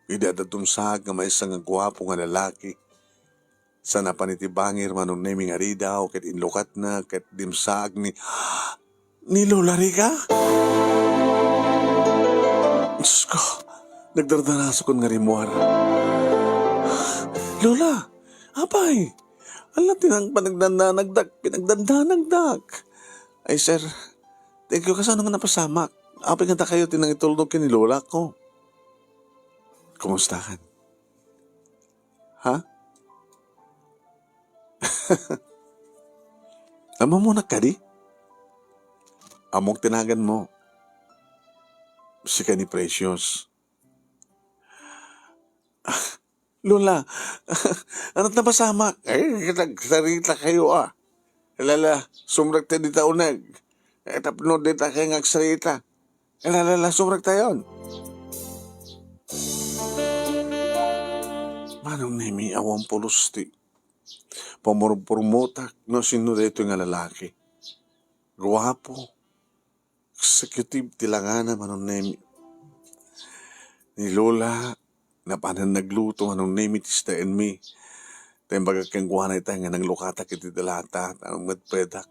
Idadatumsag nga may isang gwapo nga lalaki. Sa napanitibangir manong naming aridaw, kat inlukat na, kat dimsag ni Lola Rica? Diyos ko, nagdardanaso ko nga rimuar. Lola, apay, ala tinang pinagdandanagdak. Ay sir, thank you kasano nga napasamak. Apay nga kayo tinang itulog ni Lola ko. Kumusta kan? Ha? Amo mo na ka di? Amok tinagan mo. Si ka ni Precious. Lola, ano't napasama? Sarita kayo Lala, sumrag tayo dita unag. Tapno dita kayo ngagsarita. Lala, sumrag tayo. Manong nemi awang pulusti. Pamurmutak no sino dito nga lalaki. Guwapo. Executive tilangana manong nemi. Ni Lola, napanan nagluto manong nemi tista and me. Tayong bagag guwanay tayo nga naglukata kiti dalata anong madpedak.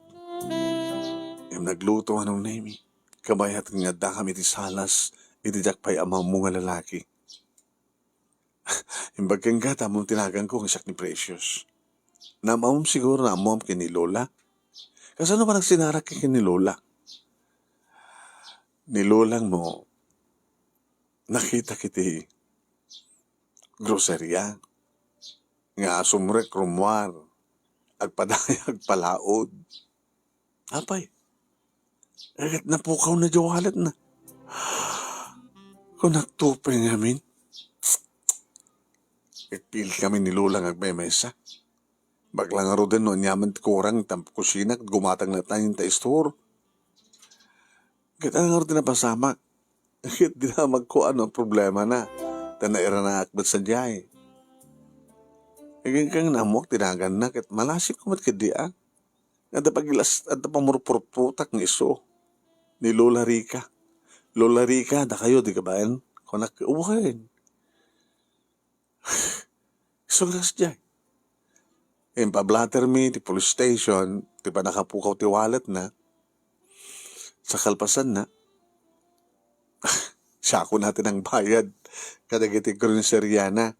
Yung nagluto manong nemi. Kabayat nga da kami ti salas. Itijak pa'y amang mga lalaki. Yung bagang gata mong tinagang ko ang siyak ni Precious. Namamom siguro na amom kini Lola. Kasi ano ba nagsinarak kini Lola? Ni Lolang mo, nakita kiti groceria. Nga sumrek rumwar. Agpadayag palaod. Apay. Agad napukaw na jawalat na. Kung nagtupay ngamin, ipil kami ni Lola ngagmemesa. Baglang aro din no, nyaman kurang tamp kusina at gumatang na tayong ta-store. Kita nga aro din na pasamak. Kit di na magkuan ang problema na. Tanaira na akbat sa diyay. Iging kang namok, tinagan na. Kit malasik kumat kadian. At pagilas at pamurpurputak ng iso. Ni Lola Rica. Lola Rica, da kayo, di ka ba yan? Kung nakiuwain. Sulas dyan. Yung pablatter me, ti police station, di pa nakapukaw ti wallet na, sa kalpasan na, sako natin ang bayad, kadagiti groceria na,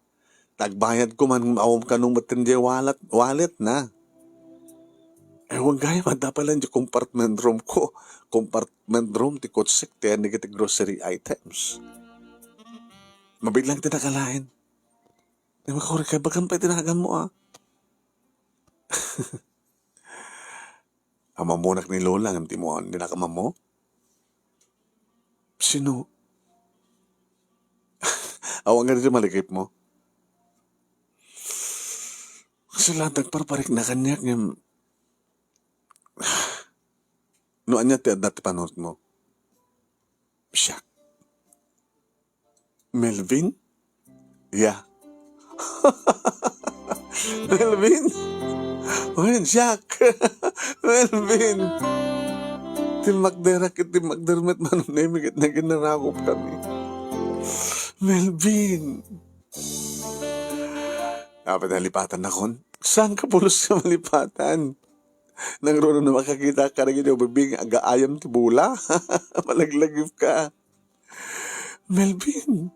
tagbayad ko man awam kanong matindi wallet na. Ewan gaya, madapalan di compartment room ko, compartment room ti kutsik, ti anigiti grocery items. Mabiglang tinakalain. Di makuri ka, bagang pa tinagan mo Amamunak ni Lola, ang timuan nila kamam mo? Sino? Awang nga rin malikip mo? Kasi lahat nagparparik na kanyak ng... Noan niya ti dati panot mo? Siya. Melvin? Yeah. Melvin? Well, Jack. Melvin. Timagderak at timagdermat manunimig at naginarakop kami. Melvin. Dapat nalipatan na kon. Saan ka pulos ka malipatan? Nang roon na makakita ka rin yung bibig aga-ayam ti bula. Malaglagip ka. Melvin.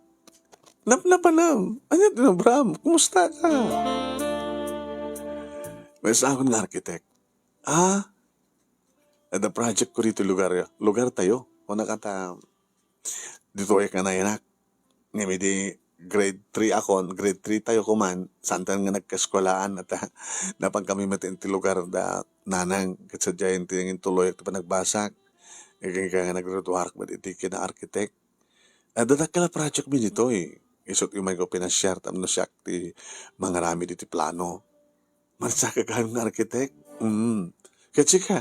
Napanam. Ano yun, Bram? Kumusta ka? May sakon nga architect. Ada project ko rito lugar tayo. O nakata, dito ay ka na yanak. Ngayon di grade 3 ako, grade 3 tayo kuman, santan nga nagkaskolaan at napang kami matinti lugar da nanang katsadyayin tingin tuloy at pa nagbasak. Kaya nga nagrutuhark ba iti na architect. Dadak ka na project mi dito Isot yung may ko pinasyar tam no siyak ti mga rami diti plano. Mansaka ka ng architect. Kasi ka,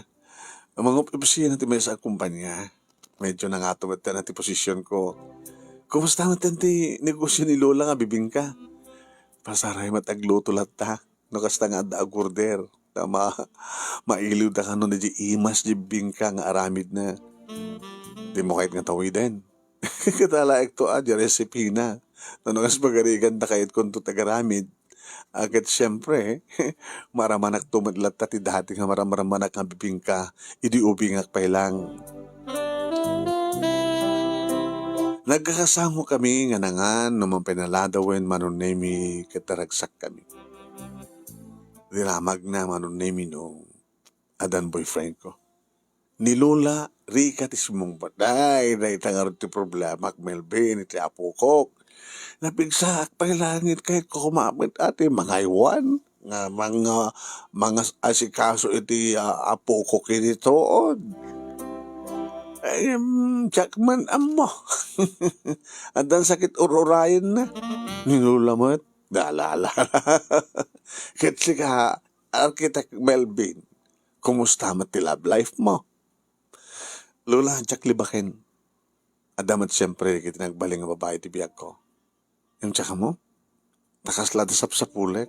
ang mga opisina natin may sa kumpanya, medyo nangatong at natin posisyon ko. Kumusta natin ti negosyo ni Lola nga bibingka? Pasaray matagluto lahat ta. Nakasta nga da agurder. Mailiw da ka no na di imas di bingka nga aramid na. Di mo kahit nga tawiden. Katala ekto di recipe na. Nanukas bagarigan da kahit kung tagaramid. Agad siyempre, maramanak tumadlat ti dati nga maramaramak nga bibingka, idi ubingak pa lang. Nagkakasamo kami nga nangan naman pinaladawen manunemi kataragsak kami. Diramag na manunemi no adan boyfriend ko. Ni Lola, Rica ti simong baday, na itangar ti problema Melvin, iti apukok. Napigsak pagilangit kahit ko kumamit ati mga iwan nga mga asikaso iti apo ko kinitood. Jackman amo. Andan sakit ururayan na. Ninulamat. Naalala. Kasi ka, Architect Melvin, kumusta mati love life mo? Lola, Jack libakin. Adamat siyempre, kita nagbaling ang babae ti biyag ko. Yung tsaka mo, nakaslatasap sa pulik.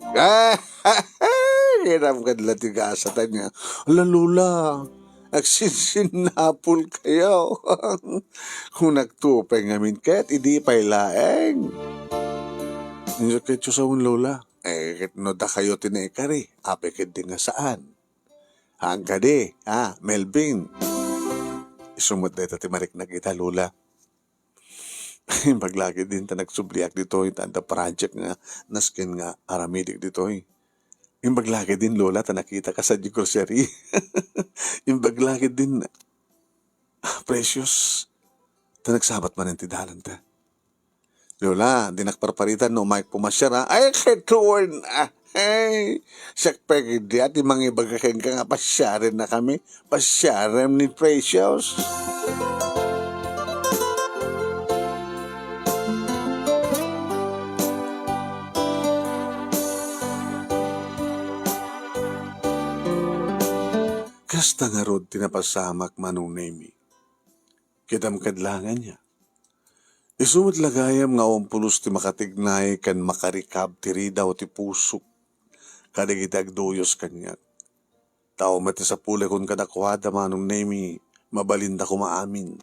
Hirap ka nila tigasatan niya. Ala, Lola, agsinsinapol kayo. Kung nagtupay ngamin kahit hindi pailaeng. Hindi kayo sa Lola. No da kayo tinaikari. Apikid din nga saan. Hangga di, Melvin. Isumot na ito timarik na kita, Lola. Paglagi din ta nagsubliak dito, tanda project nga, naskin nga aramidik dito. Yung paglagi din, Lola, ta nakita ka sa grocery. Yung paglagi din, precious. Ta nagsabat man ang tidalan ta. Lola, di nakparparitan no Mike pumasyara. Ay, ketuwan. Ay, siyak pagidi at yung mga ibagakin ka nga pasyarin na kami. Pasyarin ni Precious. Kasta nga rod tinapasamak manunemi. Kitam kadlangan niya. Isumot lagayam nga pulos ti makatignay kan makarikab ti ridaw ti pusok. Kadigitag doyos kanya. Tao mati sa pula kung kadakwada manong nemi, mabalinda ko maamin.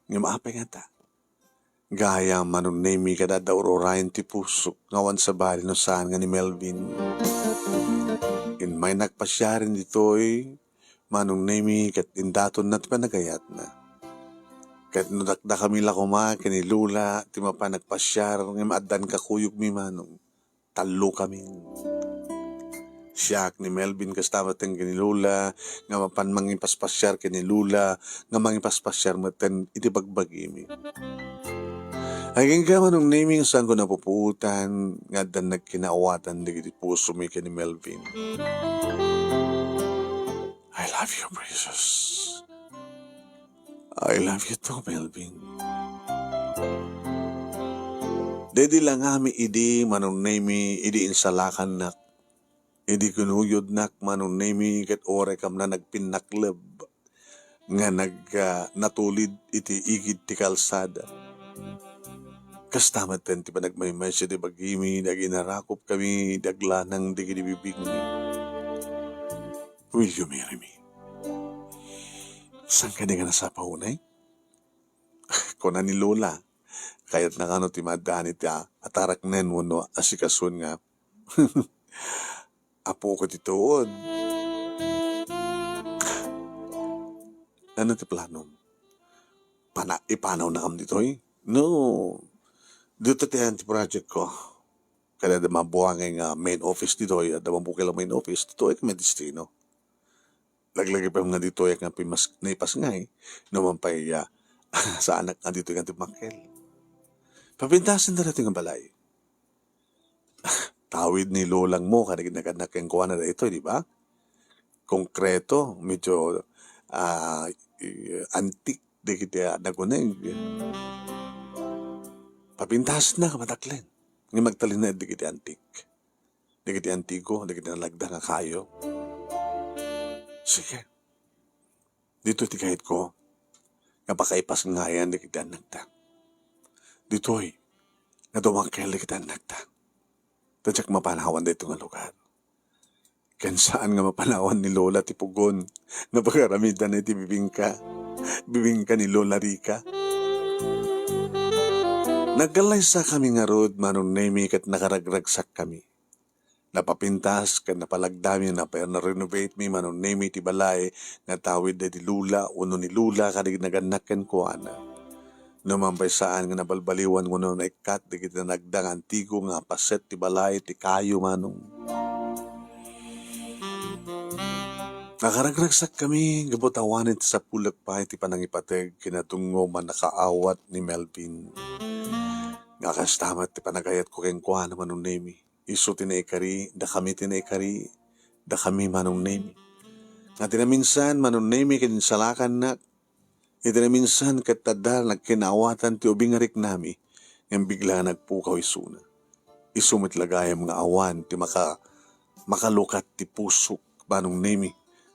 Nga maapay nga ta. Gaya manong nemi kadadaurayan ti pusok, ngawan sa bali no saan nga ni Melvin. In may nagpasyarin dito'y, manong nemi kat indaton na ti panagayat na. Kat nudakda kami lakuma, kinilula, ti mapanagpasyar, nga maadan kakuyog mi manong. Talo kaming. Siyak ni Melvin kastamat ang kinilula, nga mapan mangipaspasyar kinilula, nga mangipaspasyar maten iti bagbagimi. Aging ka manong naming saan ko napupuutan, nga dan nagkinaawatan di puso mi kini Melvin. I love you, Precious. I love you too, Melvin. Dedi lang kami idi manunemi idi insalakan nak. Idi kunuyod nak manunemi ket ore kam na nagpinakleb nga natulid iti igid ti kalsada. Kastamat ten ti panagmaymay siya di bagimi naginarakop kami daglanang di kinibibig mi. Will you marry me? Saan ka di nga nasa paunay? Kuna ni Lola. Kaya't nakano ti madani ti atarak nen mo no asikasun nga. Apo ko ti tuod. Ano ti planom? Ipanaw na kam dito eh? No. Dito ti project ko. Kaya da mabuhangin nga main office dito eh. Da mabukil ang main office. Dito eh kami destino. Laglagi pa nga dito eh nga pimas naipas nga eh. Naman pa sa anak nga dito nga timakil. Papintasin na natin ang balay. Tawid ni lolang mo kanigid naganak yung kuha na ito, di ba? Konkreto, medyo antik, di kita naguneng. Papintasin na kamataklen. Ngayon magtalin na di kita antik. Di kita antigo, di kita nalagda nga kayo. Sige. Dito ti kahit ko. Napakaipas nga yan, di kita nagta. Dito'y, nadumangkel di kita nagta. Tadyak mapanawan dito nga lugar. Kan saan nga mapanawan ni Lola ti Pugon. Napakaramida na ti bibingka. Bibingka ni Lola Rica. Naggalay sa kami nga rod, manong nemi kat nakaragragsak kami. Napapintas ka napalagdami na na-renovate mi manong nemi ti balay nga tawid na ti Lula uno ni Lula kadig naganaken ko ana. Numampay saan nga nabalbaliwan ko na ikat di kita nagdang antigo nga paset ti balay ti kayo manong. Nakaragragsak kami gabutawanin ti sa pulak pa ti panangipateg kinatungo man nakaawat ni Melvin. Nga kastamat ti panagayat ko keng kuha na manong nemi. Isu tinaikari, da kami tinaikari, da kami manong nemi. Nga tinaminsan manong nemi kininsalakan na, itinaminsan katadal nagkinawatan ti ubing arik nami, nga bigla nagpukaw isuna. isumit lagayam nga awan ti makalukat ti pusok banong nemi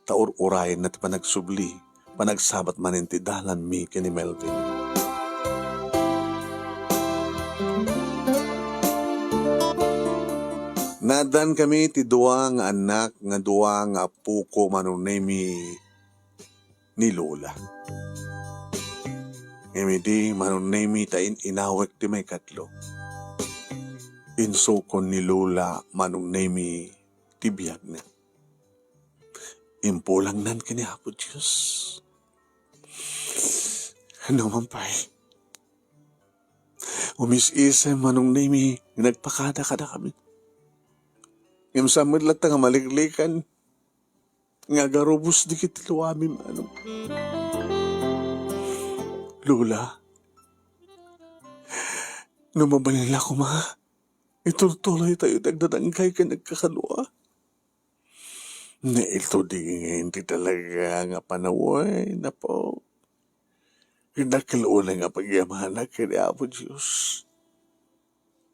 taur-urayan na ti panagsubli panagsabat manin ti dalan mi kini Melvin. Nadan kami ti duwa nga anak nga duwa nga apo ko manong nemi ni Lola. Ngemi di manong nemi tain inawek ti may katlo. Insukon ni Lola manong nemi ti biyag na. Impulang nan kini Apo Diyos. Ano man pa'y. Umis-isa manong nemi nagpakada-kada kami. Yung samad lang nga maliklikan, nga garubos di kitilu amin, ano. Lola, numabalila ko itutuloy tayo nagdadangkay ka nagkakalua. Na ito di hindi talaga nga panaway na po. Kinakalunan nga pagyamana kaya Apo Diyos.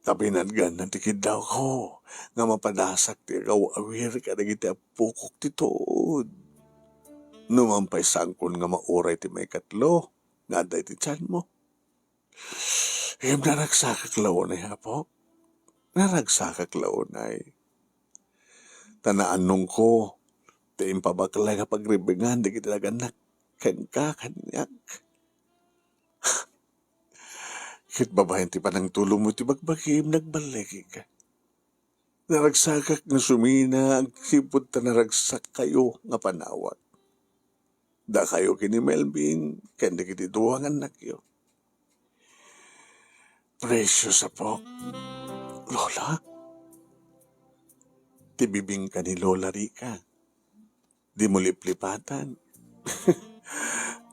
Kapinadgan na tikid daw ko, nga mapadasak ti awir ka na giti apukok ti tood. Numampay sangkon nga mauray ti may katlo, nga day ti tiyan mo. Iyam naragsakaklaw na hapo, naragsakaklaw na tanaan nung ko, ti impabakla nga pagribingan, di kita naganak, kanyak. Kit babayan ti panang tulong mo ti bagbakim nagbalik ka. Naragsakak nga sumina ang sipod ta naragsak kayo nga panawat. Da kayo kini Melvin, kanda kiti duwang anak yo. Precious apo. Lola? Tibibing ka ni Lola Rica. Di mo liplipatan.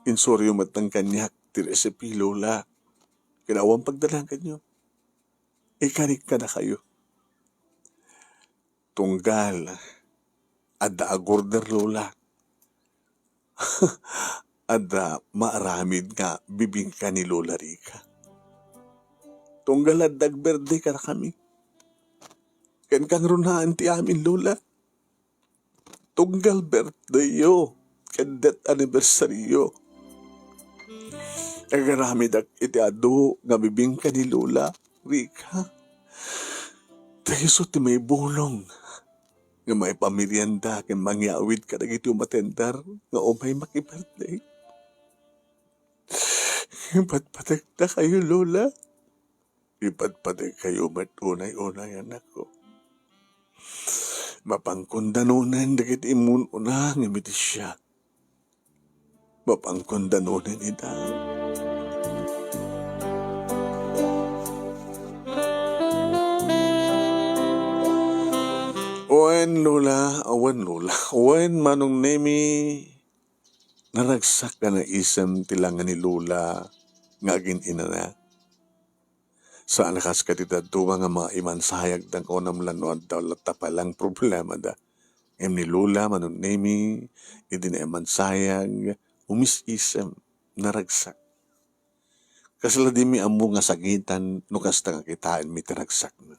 Insoryo matang kanyak ti resipi Lola. Kinawang pagdalang kanyo. Ikanik ka na kayo. Tunggal. Ada agorder Lola. Ada maaramid nga bibing ka ni Lola Rica. Tunggal adag berde ka na kami. Ken kang runaan ti amin Lola. Tunggal birthday yo. Ken death anniversary yo. Agaramid ak iti ado nga bibing ka ni Lola Rica. Tayo ti may bulong nga may pamiryanda ken mangyawid ka nagiti umatendar nga umay makibirthday. Ipatpatek na kayo Lola. Ipatpatek kayo matunay-unay anak ko. Mapangkundanunan dagiti imununa nga miti siya. Mapangkundanunan ita. Owen Lola, owen manong nemi, naragsak ka na isang tilangan ni Lola, ngagin ina na. Saan nakas ka ditatuwa nga mga imansayag dang konam lanoan daw lata palang problema da. Em ni Lola manong nemi, hindi na imansayag, umis-isem, naragsak. Kasala di mi amu nga sagitan, nukas nga kitaan mi tinagsak na.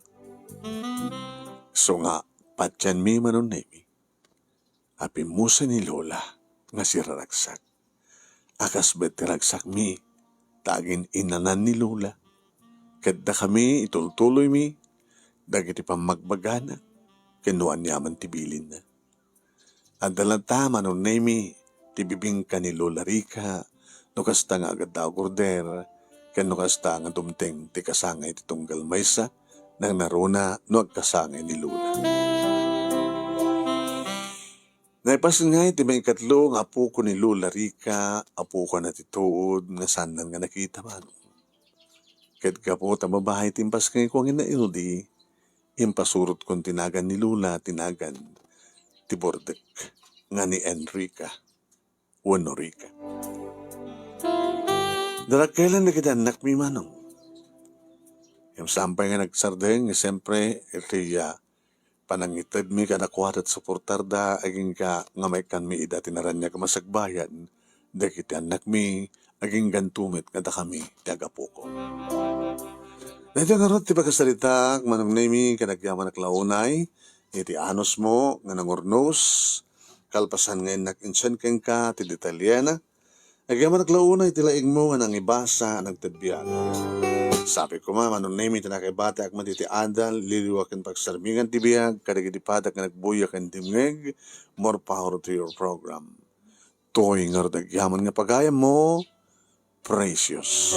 So nga, patyan mi manon nemi. Api musa ni Lola nga si raragsak. Akas bet tiragsak mi. Tagin inanan ni Lola. Kadda kami itultuloy mi. Dagiti pamagbagana. Kenuan yaman tibilin na. Adalanta manon nemi. Tibibing ka ni Lola Rica. Nukasta nga agad daw gorder. Ken nukasta nga dumteng ti kasangay ti tunggal maysa. Nang naruna no agkasangay ni Lola. Naipas nga iti may katlo nga apo ko ni Lola Rica, apo ko na tituod, nga sandan nga nakita man. Ket ka po tamabahay timpas kay ko nga inaildi, impasurot kong tinagan ni Lola, tinagan ti Bordek, nga ni Enrica, wano Rica. Darak kailan na kita anak mi manong. Yung sampay nga nagsardeng, siyempre, iti panangitid mi ka nakuha at suportar da, aging ka nga may kan mi ida tinaran niya kamasagbayan, da kiti anak mi, aging gantumit nga da kami, tiaga po ko. Medyo nga ron, ti pagkasalita, manong nami, kanagyaman launay, iti anos mo, nga nangurnos, kalpasan ngayon nakinsan keng ka, ti detalyena, nagyaman launay, ti laing mo, nga nang ibasa, nagtadbiyan. Sabi ko manong nami, tinakibate, ak matiti adal, liliwakin pagsarmingan ti biyag, kadagitipadak nga nagbuyak ang timngeg, more power to your program. Toy nga ron, nagyaman nga pagayam mo, precious.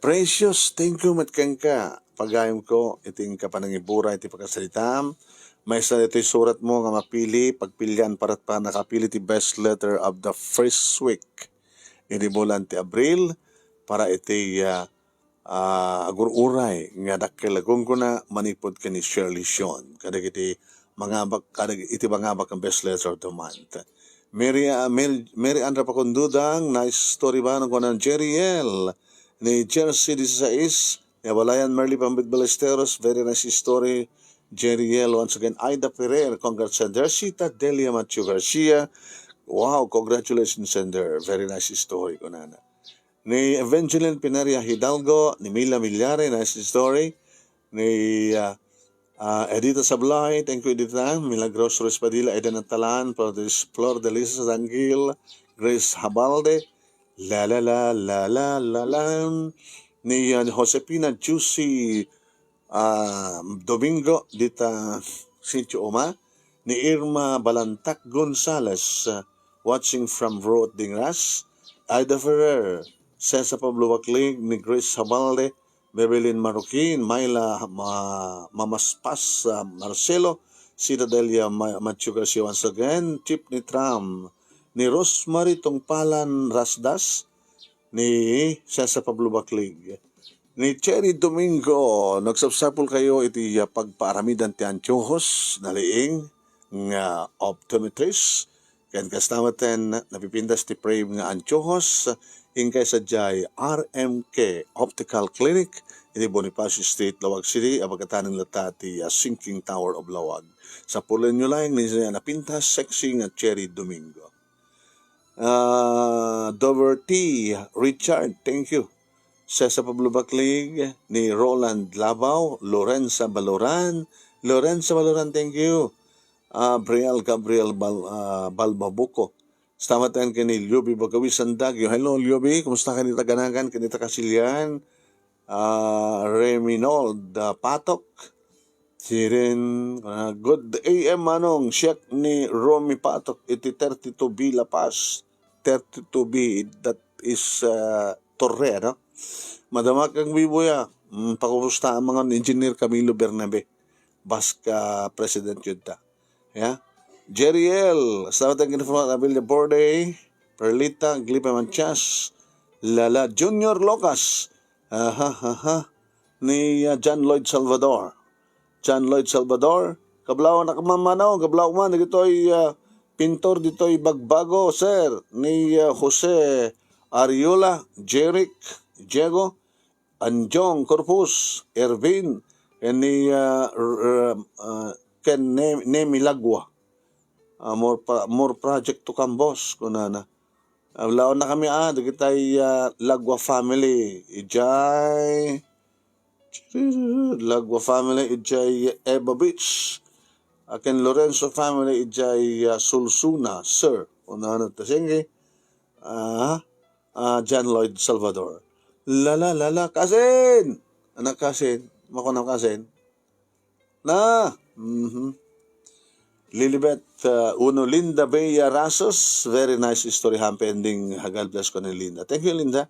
Precious, thank you matkang ka. Pagayam ko, iting kapanangibura, iti pagkasalitam. May sa ito'y surat mo nga mapili, pagpilian para't pa nakapili ti best letter of the first week. Ini bulan ti Abril, para iti agururay, nga dakilagong ko na manipod ka ni Shirley Sean. Kadag iti mangabak ang best letter of the month. Mary Andra Pacundudang, nice story ba ng kunan Jerry L. Ni Jersey 16, ni Abalayan Merly Pambit Balesteros, very nice story. Jerry L. Once again, Aida Ferrer, congrats Sender. Sita Delia Matthew Garcia, wow, congratulations Sender, very nice story ko nana. Ni Evangeline Pinaria Hidalgo, ni Mila Milyare, nice story. Ni Edita Sablay, thank you Edita. Milagros Ruiz Padilla, Eden Atalan, Flor de Lisa Zangil, Grace Habalde, La la la la la la la, ni Josepina Juicy Domingo dita Sitio Oma, ni Irma Balantak Gonzales, watching from Road Dingras, Aida Ferrer, Cesar Pablo Waclig, ni Grace Habalde, Bebelin Marukin, Myla Mamaspas Marcelo, Sita Delia Matthew Garcia once again, Chip ni Tram, ni Rosemary Tongpalan Rasdas, ni Cesar Pablo Baclig, ni Cherry Domingo, nagsapsapol kayo iti pagpaaramidan ti Antiohos, naliing nga optometrist, ken kastamatan napipindas ti frame nga Antiohos, ingkay sa jay RMK Optical Clinic, iti Bonifacio Street, Lawag City, abagatanin lata ti Sinking Tower of Lawag. Sa pulen nyo lang, ni napintas, sexy nga Cherry Domingo. Dover T. Richard, thank you. Cesar Pablo Baclig, ni Roland Labaw, Lorenza Baloran, thank you. Briel Gabriel Balbabuco. Stamatan ka ni Lyobi Bagawisan Dagyo. Hello Lyobi, kumusta ka ni Taganagan, kanita Kasilian? Reminold Patok. Sirin, good AM manong, siyak ni Romy Patok, iti 32B La Paz, 32B, that is Torre, no? Madamak ang bibuya, pakumusta ang mga engineer Camilo Bernabe, Baska President yun ta. Yeah? Jerry L, Salamat ang kinifon, Abilia Borde, Perlita, Glipa Manchas, Lala Junior Locas, ni John Lloyd Salvador, kablaw na kamamanaw, kablaw man, dito'y pintor, dito'y bagbago, sir, ni Jose Ariola, Jeric, Diego, Anjong Corpus, Ervin, and ni Ken Nemilagwa, more project to come, boss, kunana. Laon na kami, dagitay Lagwa family, Lagwa family, ijay Eva Beach. Akin Lorenzo family, ijay Sulsuna, sir. Unahan at tasingi. John Lloyd Salvador. Lala, kasin! Anak kasin. Makunang kasin. Lilibet Uno Linda Bea Rasos. Very nice story pending. Hagal bless ko ni Linda. Thank you, Linda.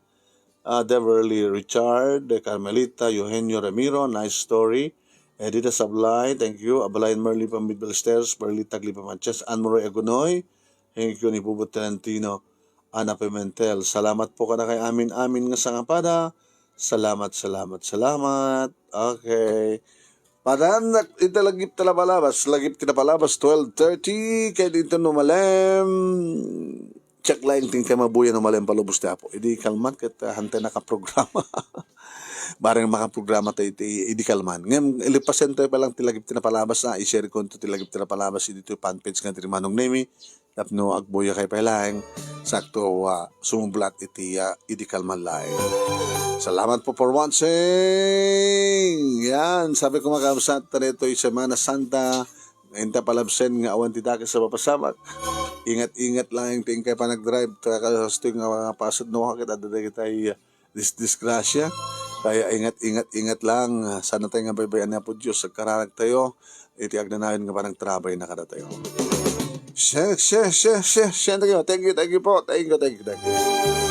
Deverly Richard, Carmelita, Eugenio Ramiro, nice story. Edita Sablay, thank you. Abalayan Merly Pambit Balesteros, Perlita Glipa Manches, Anmoroy Agunoy, thank you ni Bubot Talentino, Ana Pimentel. Salamat po ka na kay amin nga sangapada. Salamat. Okay. Padaan, italagip talapalabas, 12:30, kaya dito numalem. Check lang ting kay mabuya no malem palubos ti apo. Idi kalman ket hantay nakaprograma. Bareng makaprograma tayo idi kalman. Ngem ilipasen tayo pa lang tilagip tinapalabas na i-share ko to tilagip tinapalabas idi to fan page nga ti Manong Nemi. Tapno agbuya kay pailang. sakto sumublat itiya idi kalmalay. Salamat po for watching. Yan, sabi ko mga kamsat, ito'y Semana Santa. Ngayon palabsen nga awan tidakis sa papasamak. Ingat-ingat lang yung tingkay pa nag-drive. Kakasasto yung pasod no kakit at kita'y disgrasya. Kaya ingat lang. Sana tayo nga baybayan na po Diyos. Sagkararag tayo. Itiag na nahin nga parang trabay na kada tayo. Thank you po. Thank you.